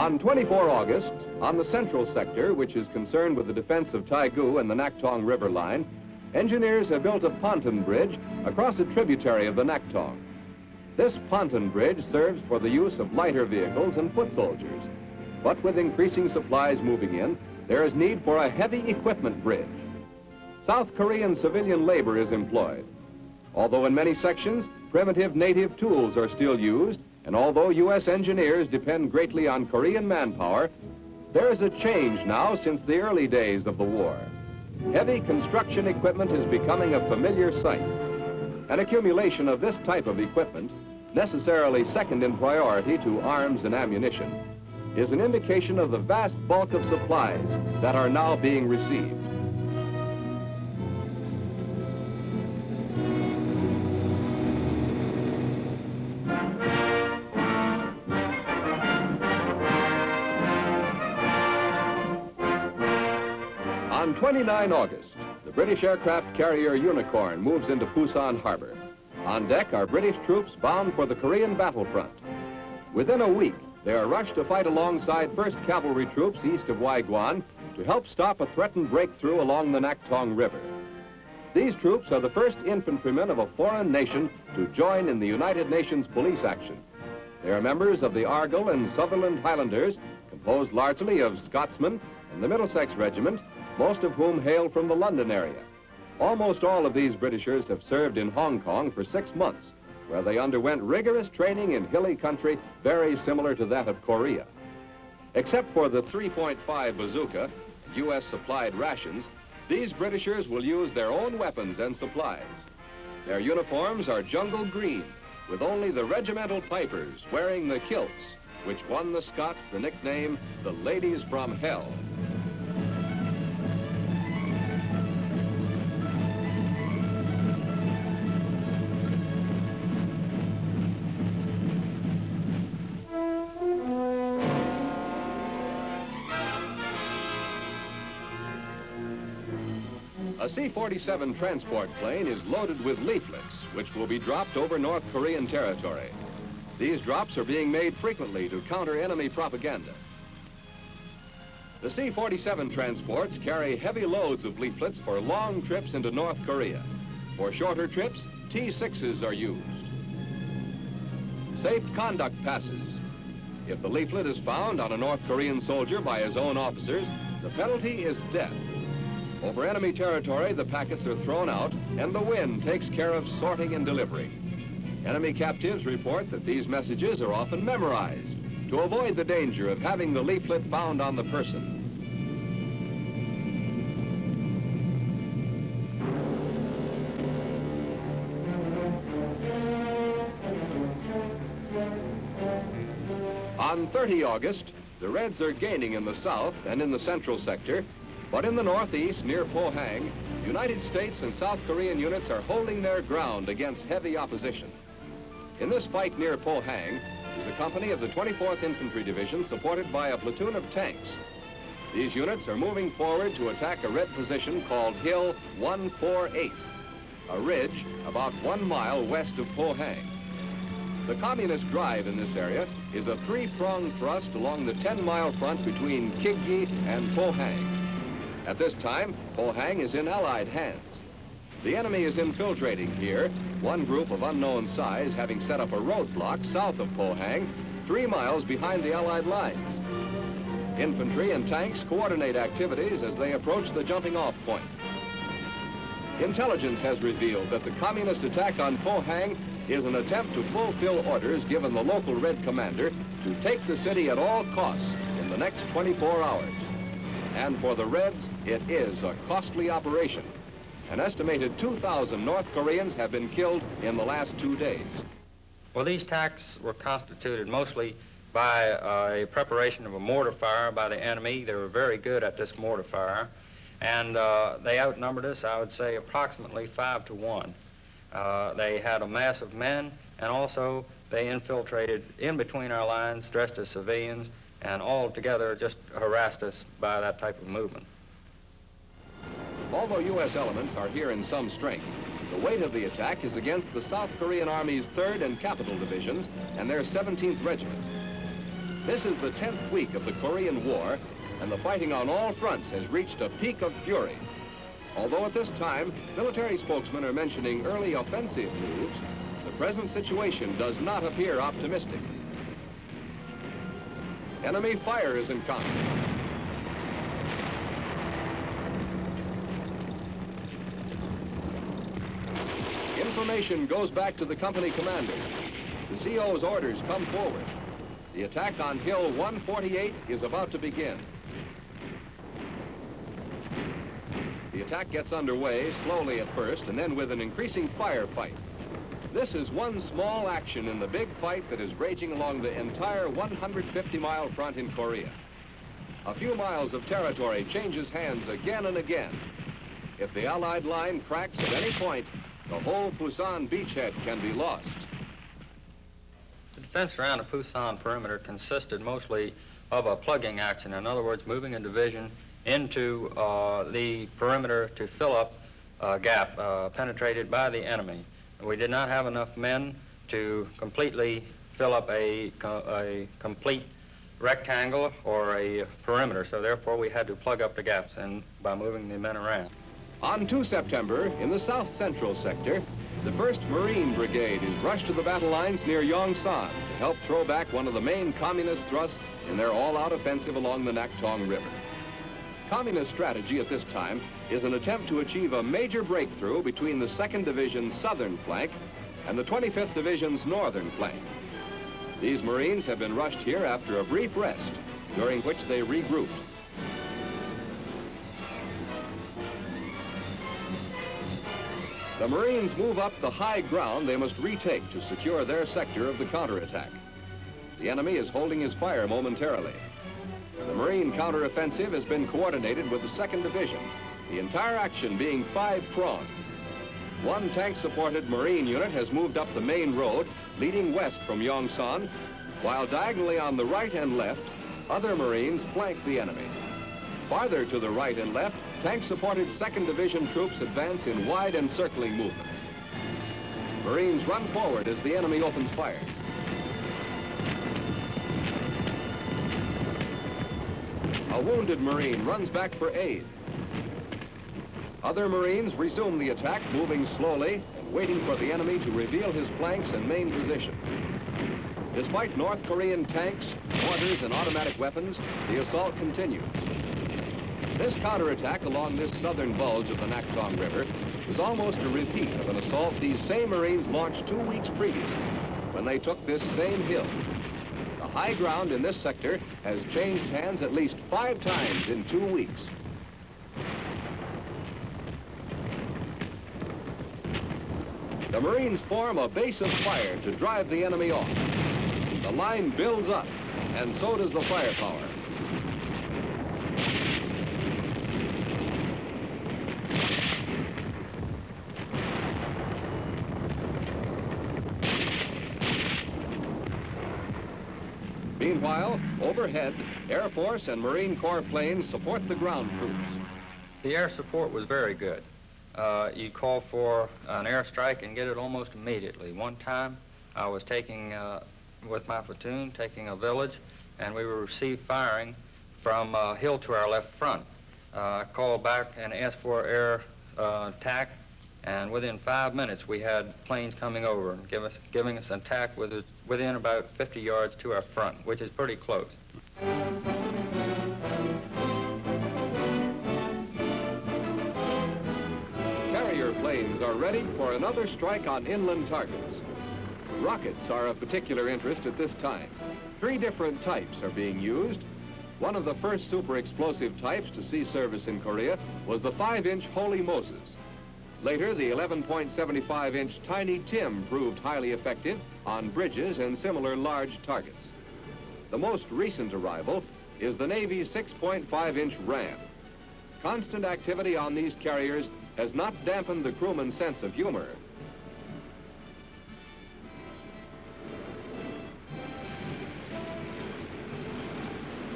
On 24 August, on the central sector, which is concerned with the defense of Taegu and the Naktong River line, engineers have built a pontoon bridge across a tributary of the Naktong. This pontoon bridge serves for the use of lighter vehicles and foot soldiers. But with increasing supplies moving in, there is need for a heavy equipment bridge. South Korean civilian labor is employed. Although in many sections, primitive native tools are still used, and although U.S. engineers depend greatly on Korean manpower, there is a change now since the early days of the war. Heavy construction equipment is becoming a familiar sight. An accumulation of this type of equipment, necessarily second in priority to arms and ammunition, is an indication of the vast bulk of supplies that are now being received. On 29 August, the British aircraft carrier Unicorn moves into Busan Harbor. On deck are British troops bound for the Korean battlefront. Within a week, they are rushed to fight alongside 1st Cavalry troops east of Waiguan to help stop a threatened breakthrough along the Naktong River. These troops are the first infantrymen of a foreign nation to join in the United Nations police action. They are members of the Argyll and Sutherland Highlanders, composed largely of Scotsmen and the Middlesex Regiment, most of whom hail from the London area. Almost all of these Britishers have served in Hong Kong for 6 months, where they underwent rigorous training in hilly country very similar to that of Korea. Except for the 3.5 bazooka, U.S.-supplied rations, these Britishers will use their own weapons and supplies. Their uniforms are jungle green, with only the regimental pipers wearing the kilts, which won the Scots the nickname, the Ladies from Hell. A C-47 transport plane is loaded with leaflets, which will be dropped over North Korean territory. These drops are being made frequently to counter enemy propaganda. The C-47 transports carry heavy loads of leaflets for long trips into North Korea. For shorter trips, T-6s are used. Safe conduct passes. If the leaflet is found on a North Korean soldier by his own officers, the penalty is death. Over enemy territory, the packets are thrown out, and the wind takes care of sorting and delivery. Enemy captives report that these messages are often memorized to avoid the danger of having the leaflet found on the person. On 30 August, the Reds are gaining in the south and in the central sector, but in the northeast, near Pohang, United States and South Korean units are holding their ground against heavy opposition. In this fight near Pohang is a company of the 24th Infantry Division supported by a platoon of tanks. These units are moving forward to attack a Red position called Hill 148, a ridge about 1 mile west of Pohang. The communist drive in this area is a three-pronged thrust along the 10-mile front between Kigyi and Pohang. At this time, Pohang is in Allied hands. The enemy is infiltrating here, one group of unknown size having set up a roadblock south of Pohang, 3 miles behind the Allied lines. Infantry and tanks coordinate activities as they approach the jumping-off point. Intelligence has revealed that the communist attack on Pohang is an attempt to fulfill orders given the local Red commander to take the city at all costs in the next 24 hours. And for the Reds, it is a costly operation. An estimated 2,000 North Koreans have been killed in the last 2 days. Well, these attacks were constituted mostly by a preparation of a mortar fire by the enemy. They were very good at this mortar fire, and they outnumbered us, I would say, approximately 5 to 1. They had a mass of men, and also they infiltrated in between our lines dressed as civilians, and all together just harassed us by that type of movement. Although U.S. elements are here in some strength, the weight of the attack is against the South Korean Army's 3rd and Capital Divisions and their 17th Regiment. This is the 10th week of the Korean War, and the fighting on all fronts has reached a peak of fury. Although at this time, military spokesmen are mentioning early offensive moves, the present situation does not appear optimistic. Enemy fire is encountered. Information goes back to the company commander. The CO's orders come forward. The attack on Hill 148 is about to begin. The attack gets underway, slowly at first, and then with an increasing firefight. This is one small action in the big fight that is raging along the entire 150-mile front in Korea. A few miles of territory changes hands again and again. If the Allied line cracks at any point, the whole Pusan beachhead can be lost. The defense around the Pusan perimeter consisted mostly of a plugging action. In other words, moving a division into the perimeter to fill up a gap penetrated by the enemy. We did not have enough men to completely fill up a complete rectangle or a perimeter, so therefore we had to plug up the gaps by moving the men around. On 2 September, in the south-central sector, the 1st Marine Brigade is rushed to the battle lines near Yongsan to help throw back one of the main communist thrusts in their all-out offensive along the Naktong River. Communist strategy at this time is an attempt to achieve a major breakthrough between the 2nd Division's southern flank and the 25th Division's northern flank. These Marines have been rushed here after a brief rest, during which they regrouped. The Marines move up the high ground they must retake to secure their sector of the counterattack. The enemy is holding his fire momentarily. The Marine counteroffensive has been coordinated with the 2nd Division, the entire action being 5-pronged. One tank-supported Marine unit has moved up the main road, leading west from Yongsan, while diagonally on the right and left, other Marines flank the enemy. Farther to the right and left, tank-supported 2nd Division troops advance in wide encircling movements. Marines run forward as the enemy opens fire. A wounded Marine runs back for aid. Other Marines resume the attack, moving slowly and waiting for the enemy to reveal his flanks and main position. Despite North Korean tanks, mortars, and automatic weapons, the assault continues. This counterattack along this southern bulge of the Naktong River is almost a repeat of an assault these same Marines launched 2 weeks previously when they took this same hill. The high ground in this sector has changed hands at least 5 times in 2 weeks. The Marines form a base of fire to drive the enemy off. The line builds up, and so does the firepower. Meanwhile, overhead, Air Force and Marine Corps planes support the ground troops. The air support was very good. You call for an airstrike and get it almost immediately. One time, I was taking, with my platoon, taking a village, and we received firing from a hill to our left front. I called back and asked for air attack, and within 5 minutes, we had planes coming over and giving us an attack within about 50 yards to our front, which is pretty close. Carrier planes are ready for another strike on inland targets. Rockets are of particular interest at this time. 3 different types are being used. One of the first super explosive types to see service in Korea was the 5-inch Holy Moses. Later, the 11.75-inch Tiny Tim proved highly effective on bridges and similar large targets. The most recent arrival is the Navy's 6.5-inch Ram. Constant activity on these carriers has not dampened the crewman's sense of humor.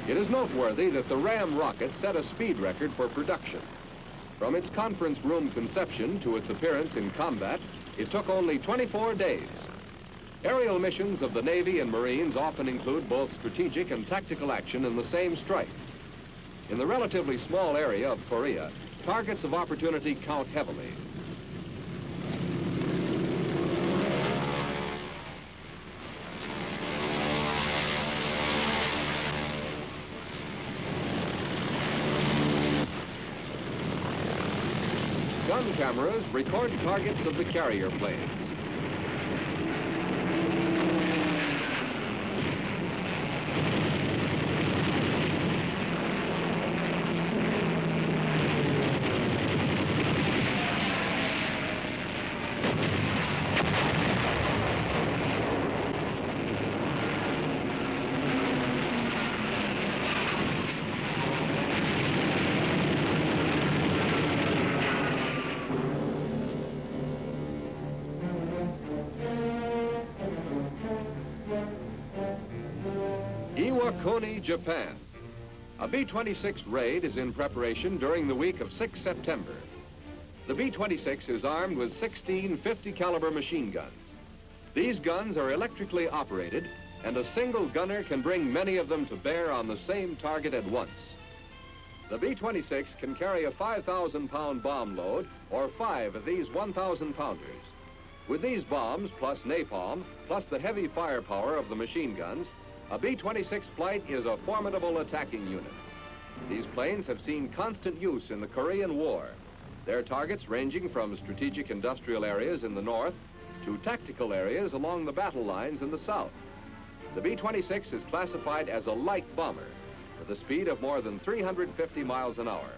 It is noteworthy that the Ram rocket set a speed record for production. From its conference room conception to its appearance in combat, it took only 24 days. Aerial missions of the Navy and Marines often include both strategic and tactical action in the same strike. In the relatively small area of Korea, targets of opportunity count heavily. Gun cameras record targets of the carrier planes. Iwakuni, Japan. A B-26 raid is in preparation during the week of 6 September. The B-26 is armed with 16 50-caliber machine guns. These guns are electrically operated, and a single gunner can bring many of them to bear on the same target at once. The B-26 can carry a 5,000-pound bomb load, or 5 of these 1,000-pounders. With these bombs, plus napalm, plus the heavy firepower of the machine guns, a B-26 flight is a formidable attacking unit. These planes have seen constant use in the Korean War, their targets ranging from strategic industrial areas in the north to tactical areas along the battle lines in the south. The B-26 is classified as a light bomber with a speed of more than 350 miles an hour.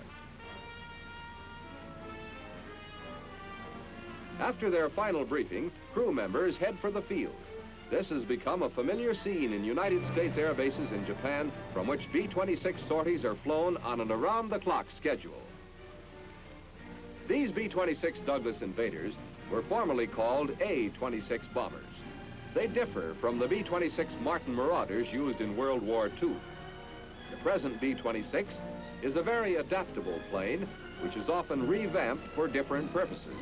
After their final briefing, crew members head for the field. This has become a familiar scene in United States air bases in Japan, from which B-26 sorties are flown on an around-the-clock schedule. These B-26 Douglas Invaders were formerly called A-26 bombers. They differ from the B-26 Martin Marauders used in World War II. The present B-26 is a very adaptable plane, which is often revamped for different purposes.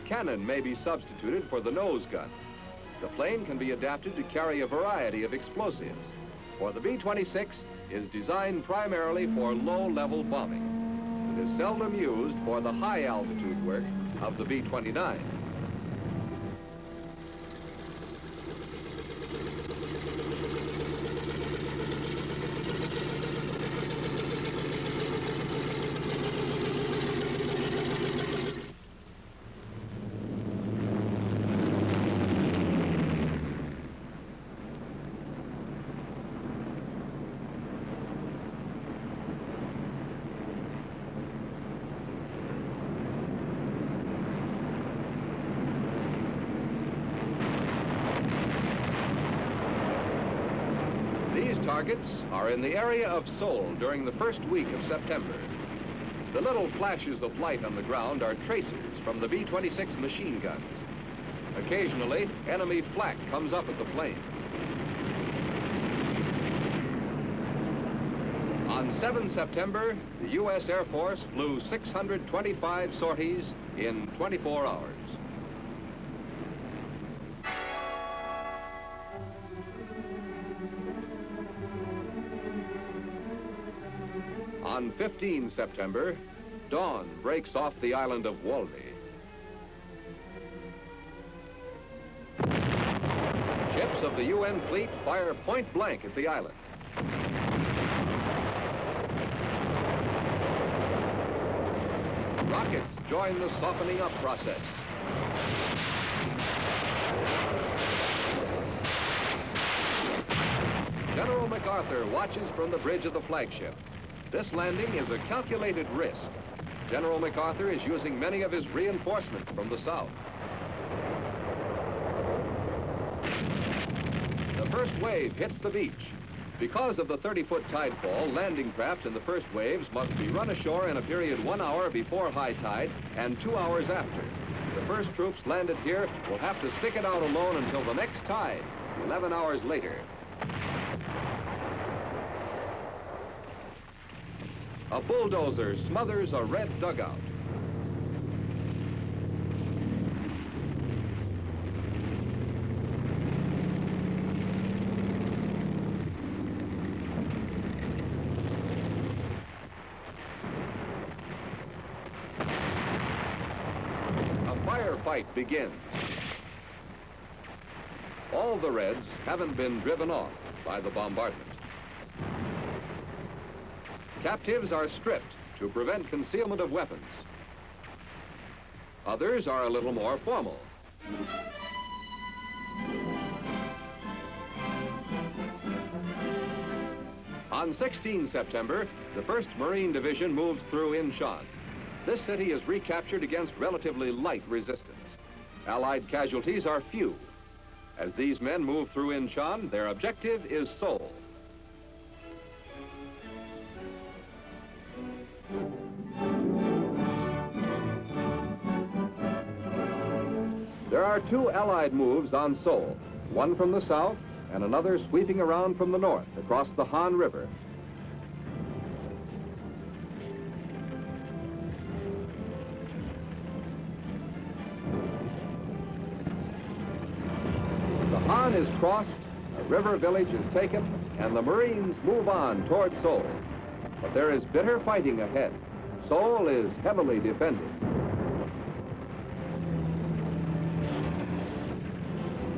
Cannon may be substituted for the nose gun. The plane can be adapted to carry a variety of explosives, for the B-26 is designed primarily for low-level bombing. It is seldom used for the high-altitude work of the B-29. These targets are in the area of Seoul during the first week of September. The little flashes of light on the ground are tracers from the B-26 machine guns. Occasionally, enemy flak comes up at the planes. On 7 September, the U.S. Air Force flew 625 sorties in 24 hours. On 15 September, dawn breaks off the island of Walby. Ships of the UN fleet fire point blank at the island. Rockets join the softening up process. General MacArthur watches from the bridge of the flagship. This landing is a calculated risk. General MacArthur is using many of his reinforcements from the south. The first wave hits the beach. Because of the 30-foot tide fall, landing craft in the first waves must be run ashore in a period 1 hour before high tide and 2 hours after. The first troops landed here will have to stick it out alone until the next tide, 11 hours later. A bulldozer smothers a red dugout. fight begins. All the Reds haven't been driven off by the bombardment. Captives are stripped to prevent concealment of weapons. Others are a little more formal. On 16 September, the 1st Marine Division moves through Incheon. This city is recaptured against relatively light resistance. Allied casualties are few. As these men move through Incheon, their objective is Seoul. There are 2 Allied moves on Seoul, one from the south and another sweeping around from the north across the Han River. The Han is crossed, a river village is taken, and the Marines move on toward Seoul. But there is bitter fighting ahead. Seoul is heavily defended.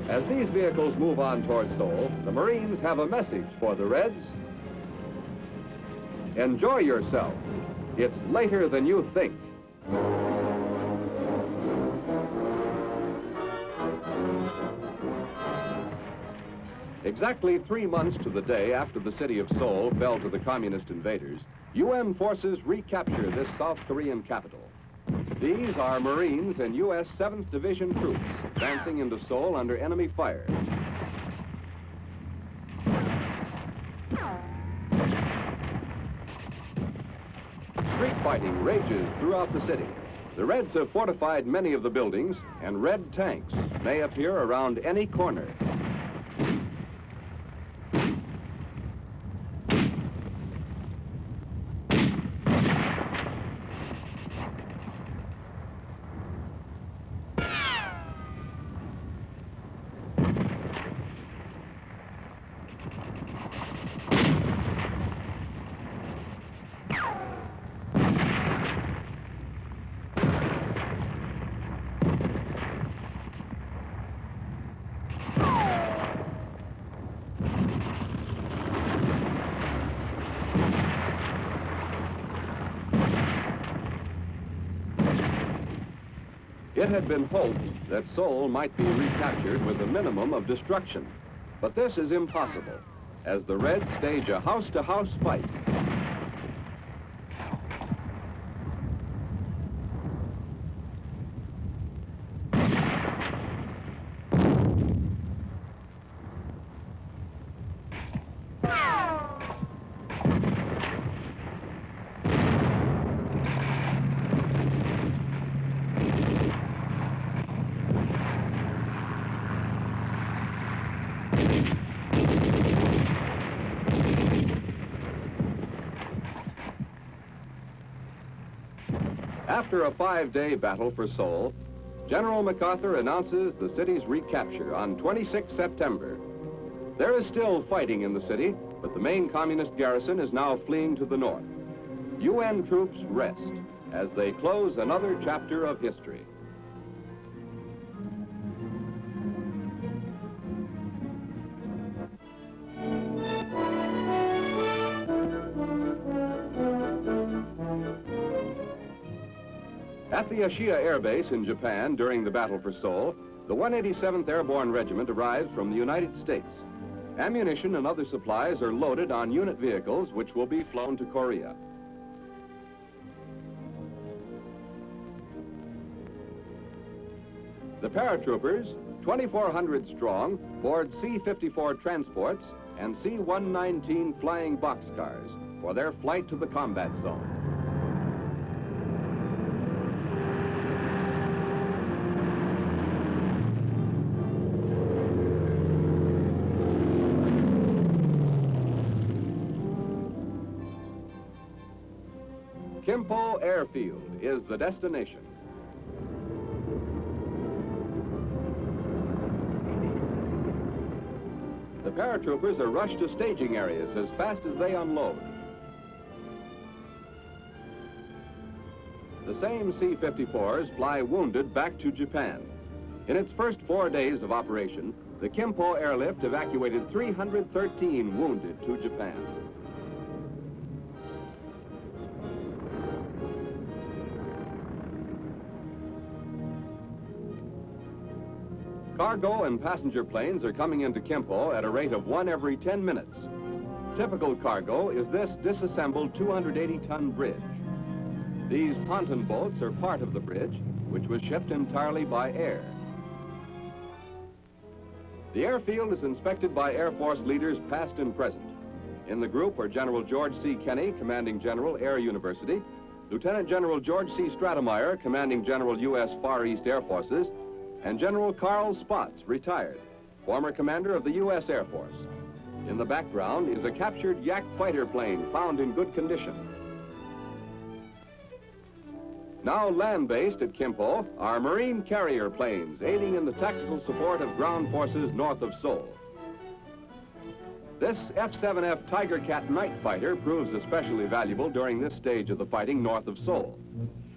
As these vehicles move on toward Seoul, the Marines have a message for the Reds. Enjoy yourself. It's later than you think. Exactly 3 months to the day after the city of Seoul fell to the communist invaders, UN forces recapture this South Korean capital. These are Marines and U.S. 7th Division troops advancing into Seoul under enemy fire. Street fighting rages throughout the city. The Reds have fortified many of the buildings, and Red tanks may appear around any corner. It had been hoped that Seoul might be recaptured with a minimum of destruction. But this is impossible, as the Reds stage a house-to-house fight. After a 5-day battle for Seoul, General MacArthur announces the city's recapture on 26 September. There is still fighting in the city, but the main communist garrison is now fleeing to the north. UN troops rest as they close another chapter of history. At the Ashiya Air Base in Japan during the battle for Seoul, the 187th Airborne Regiment arrives from the United States. Ammunition and other supplies are loaded on unit vehicles which will be flown to Korea. The paratroopers, 2,400 strong, board C-54 transports and C-119 flying boxcars for their flight to the combat zone. Kimpo Airfield is the destination. The paratroopers are rushed to staging areas as fast as they unload. The same C-54s fly wounded back to Japan. In its first 4 days of operation, the Kimpo airlift evacuated 313 wounded to Japan. Cargo and passenger planes are coming into Kimpo at a rate of 1 every 10 minutes. Typical cargo is this disassembled 280-ton bridge. These ponton boats are part of the bridge, which was shipped entirely by air. The airfield is inspected by Air Force leaders past and present. In the group are General George C. Kenney, Commanding General, Air University, Lieutenant General George C. Stratemeyer, Commanding General, U.S. Far East Air Forces, and General Carl Spaatz, retired, former commander of the U.S. Air Force. In the background is a captured Yak fighter plane found in good condition. Now land-based at Kimpo are Marine carrier planes aiding in the tactical support of ground forces north of Seoul. This F-7F Tiger Cat night fighter proves especially valuable during this stage of the fighting north of Seoul.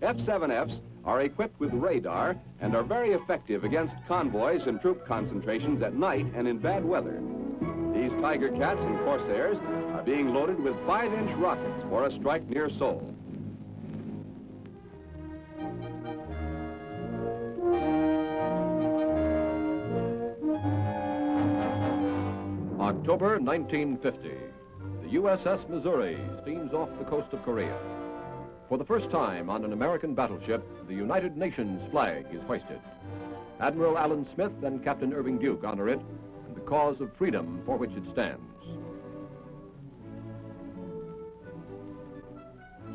F-7Fs are equipped with radar and are very effective against convoys and troop concentrations at night and in bad weather. These Tiger Cats and Corsairs are being loaded with 5-inch rockets for a strike near Seoul. October 1950, the USS Missouri steams off the coast of Korea. For the first time on an American battleship, the United Nations flag is hoisted. Admiral Allen Smith and Captain Irving Duke honor it and the cause of freedom for which it stands.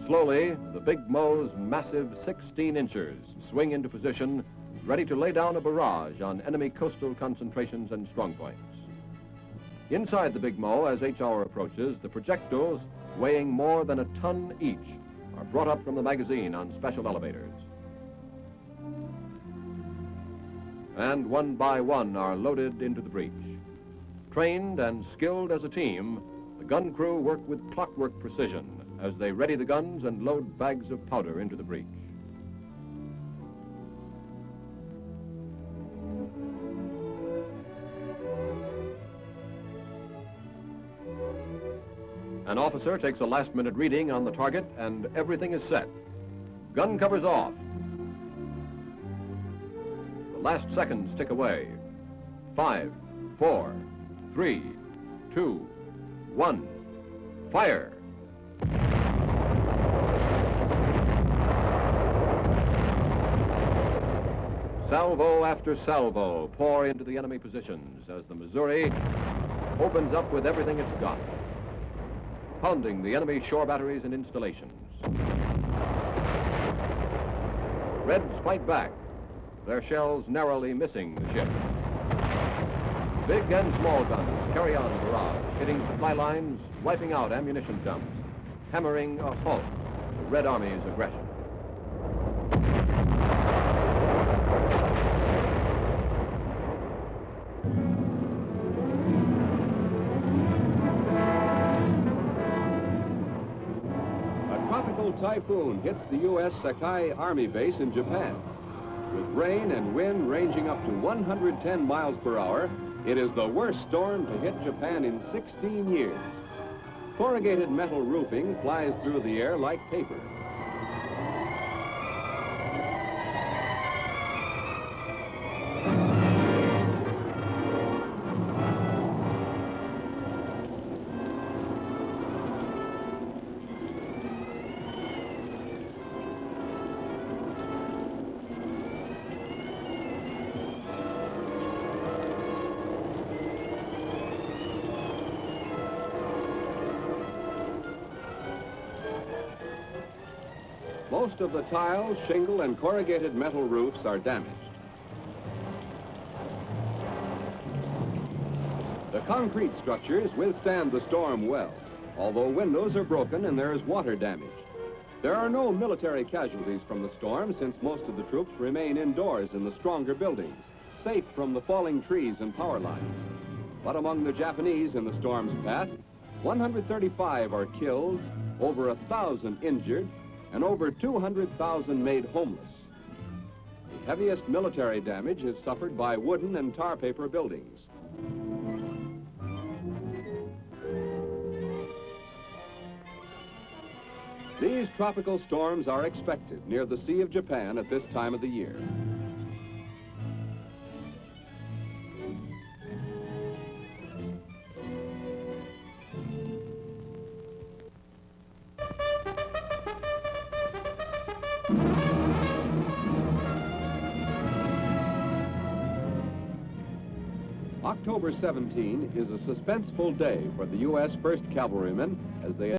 Slowly, the Big Mo's massive 16 inchers swing into position, ready to lay down a barrage on enemy coastal concentrations and strongpoints. Inside the Big Mo, as each hour approaches, the projectiles, weighing more than a ton each, are brought up from the magazine on special elevators. And one by one are loaded into the breech. Trained and skilled as a team, the gun crew work with clockwork precision as they ready the guns and load bags of powder into the breech. An officer takes a last-minute reading on the target, and everything is set. Gun covers off. The last seconds tick away. 5, 4, 3, 2, 1. Fire! Salvo after salvo pour into the enemy positions as the Missouri opens up with everything it's got, pounding the enemy shore batteries and installations. Reds fight back, their shells narrowly missing the ship. Big and small guns carry on the barrage, hitting supply lines, wiping out ammunition dumps, hammering a halt to the Red Army's aggression. Typhoon hits the U.S. Sakai Army base in Japan. With rain and wind ranging up to 110 miles per hour, it is the worst storm to hit Japan in 16 years. Corrugated metal roofing flies through the air like paper. Most of the tile, shingle, and corrugated metal roofs are damaged. The concrete structures withstand the storm well, although windows are broken and there is water damage. There are no military casualties from the storm since most of the troops remain indoors in the stronger buildings, safe from the falling trees and power lines. But among the Japanese in the storm's path, 135 are killed, over 1,000 injured, and over 200,000 made homeless. The heaviest military damage is suffered by wooden and tar paper buildings. These tropical storms are expected near the Sea of Japan at this time of the year. October 17 is a suspenseful day for the U.S. 1st Cavalrymen as they